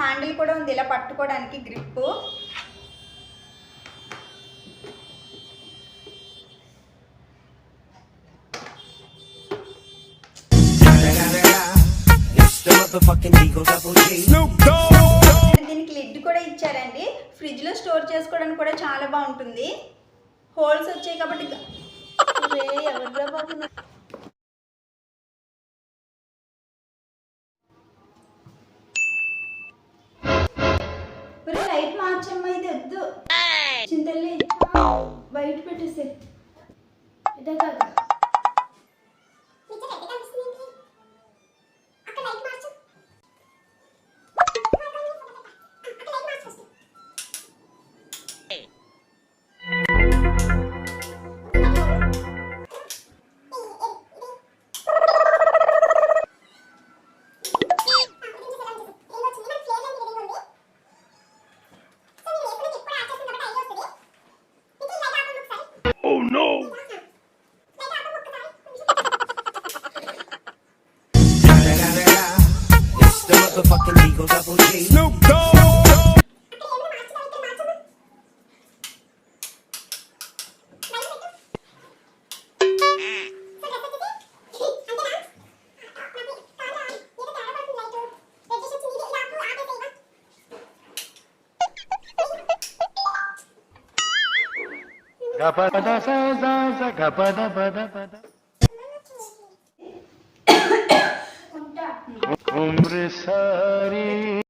Handle కూడా ఉంది ఇలా పట్టుకోవడానికి గ్రిప్. దీనికి లిడ్ కూడా ఇచ్చారండి. ఫ్రిడ్జ్ లో స్టోర్ చేసుకోవడానికి కూడా చాలా బాగుంటుంది. హోల్స్ వచ్చాయి కాబట్టి లైట్ మార్చమ్మా, ఇది వద్దు చింతల్లి, బయట పెట్టేసే ఇదే కాదు. Oh no! It's the motherfucking Eagle Double G. Snoop Dogg. Gapada sa sa sa gapada pada pada. Umre sari